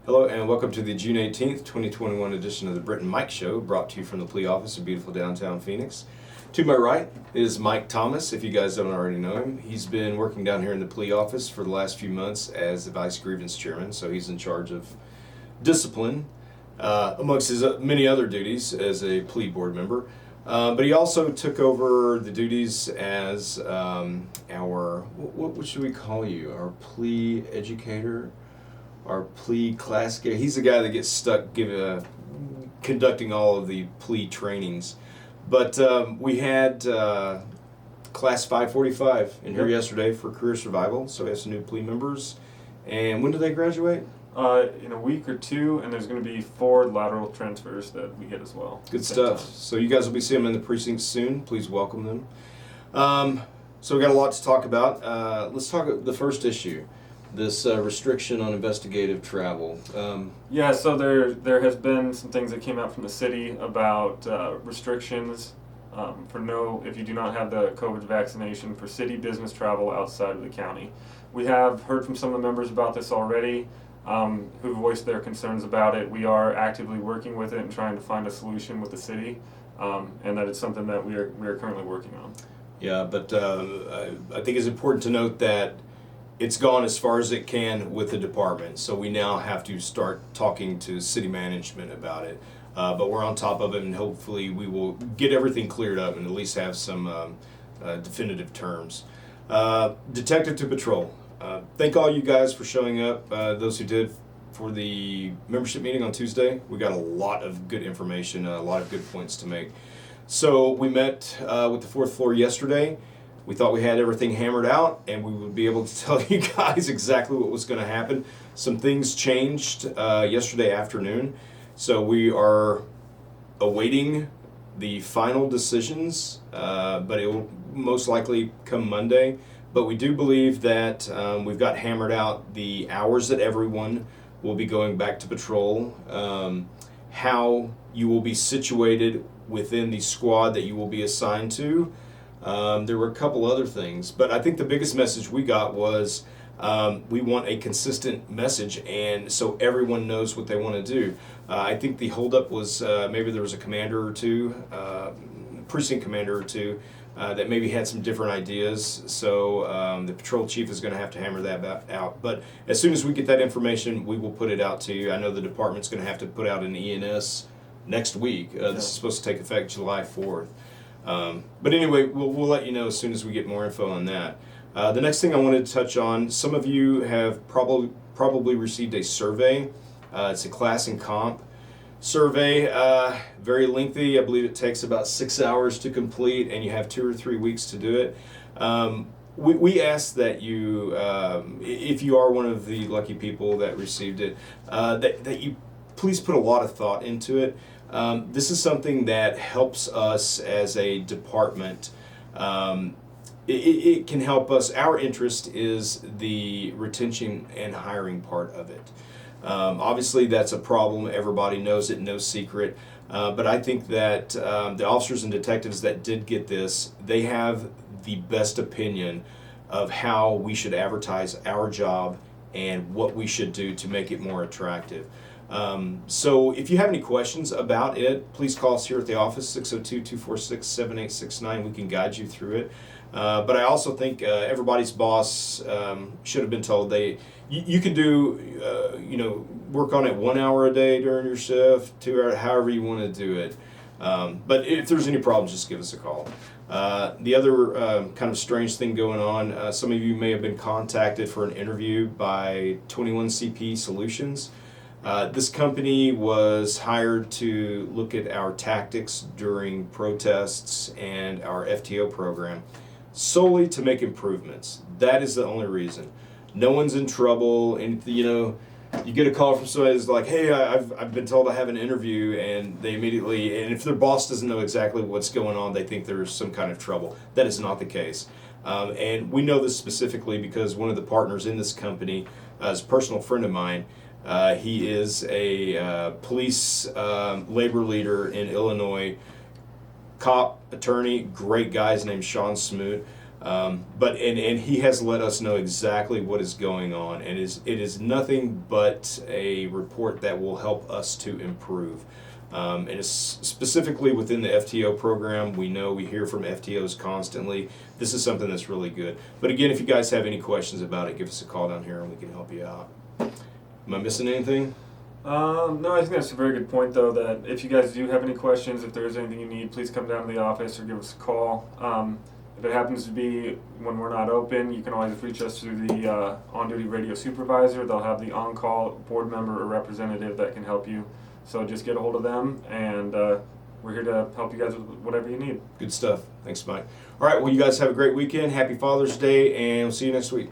Hello and welcome to the June 18th, 2021 edition of the Brit and Mike Show, brought to you from the Plea Office in beautiful downtown Phoenix. To my right is Mike Thomas, if you guys don't already know him. He's been working down here in the Plea Office for the last few months as the Vice Grievance Chairman, so he's in charge of discipline, amongst his many other duties as a plea board member. But he also took over the duties as what should we call you? Our plea educator? Our plea class guy. He's the guy that gets stuck conducting all of the plea trainings. But we had class 545 in here yesterday for career survival, so we have some new plea members. And when do they graduate? In a week or two, and there's going to be 4 lateral transfers that we get as well. Good stuff. So you guys will be seeing them in the precinct soon. Please welcome them. So we got a lot to talk about. Let's talk about the first issue. This restriction on investigative travel. So there has been some things that came out from the city about restrictions if you do not have the COVID vaccination for city business travel outside of the county. We have heard from some of the members about this already, who voiced their concerns about it. We are actively working with it and trying to find a solution with the city, and that it's something that we are currently working on. Yeah, but I think it's important to note that it's gone as far as it can with the department, so we now have to start talking to city management about it. But we're on top of it, and hopefully we will get everything cleared up and at least have some definitive terms. Detective to patrol. Thank all you guys for showing up, those who did for the membership meeting on Tuesday. We got a lot of good information, a lot of good points to make. So we met with the 4th floor yesterday. We thought we had everything hammered out and we would be able to tell you guys exactly what was going to happen. Some things changed yesterday afternoon, so we are awaiting the final decisions, but it will most likely come Monday. But we do believe that we've got hammered out the hours that everyone will be going back to patrol, how you will be situated within the squad that you will be assigned to. There were a couple other things, but I think the biggest message we got was we want a consistent message, and so everyone knows what they want to do. I think the holdup was maybe there was a commander or two, precinct commander or two, that maybe had some different ideas, so the patrol chief is going to have to hammer that out. But as soon as we get that information, we will put it out to you. I know the department's going to have to put out an ENS next week. This is supposed to take effect July 4th. But anyway, we'll let you know as soon as we get more info on that. The next thing I wanted to touch on, some of you have probably received a survey. It's a class and comp survey, very lengthy. I believe it takes about 6 hours to complete, and you have 2 or 3 weeks to do it. We ask that you, if you are one of the lucky people that received it, that you please put a lot of thought into it. This is something that helps us as a department. It can help us. Our interest is the retention and hiring part of it. Obviously, that's a problem. Everybody knows it, no secret. But I think that the officers and detectives that did get this, they have the best opinion of how we should advertise our job and what we should do to make it more attractive. So if you have any questions about it, please call us here at the office, 602-246-7869. We can guide you through it. But I also think everybody's boss should have been told you can do, work on it 1 hour a day during your shift, 2 hours, however you want to do it. But if there's any problems, just give us a call. The other kind of strange thing going on, some of you may have been contacted for an interview by 21CP Solutions. This company was hired to look at our tactics during protests and our FTO program, solely to make improvements. That is the only reason. No one's in trouble, and you get a call from somebody that's like, hey, I've been told I have an interview, and they immediately, and if their boss doesn't know exactly what's going on, they think there's some kind of trouble. That is not the case. And we know this specifically because one of the partners in this company is a personal friend of mine. He is a police labor leader in Illinois, cop, attorney, great guy. His name's Sean Smoot. But he has let us know exactly what is going on, and it is nothing but a report that will help us to improve. And it's specifically within the FTO program. We hear from FTOs constantly. This is something that's really good. But again, if you guys have any questions about it, give us a call down here and we can help you out. Am I missing anything? No, I think that's a very good point, though, that if you guys do have any questions, if there is anything you need, please come down to the office or give us a call. If it happens to be when we're not open, you can always reach us through the on-duty radio supervisor. They'll have the on-call board member or representative that can help you. So just get a hold of them, and we're here to help you guys with whatever you need. Good stuff. Thanks, Mike. All right, well, you guys have a great weekend. Happy Father's Day, and we'll see you next week.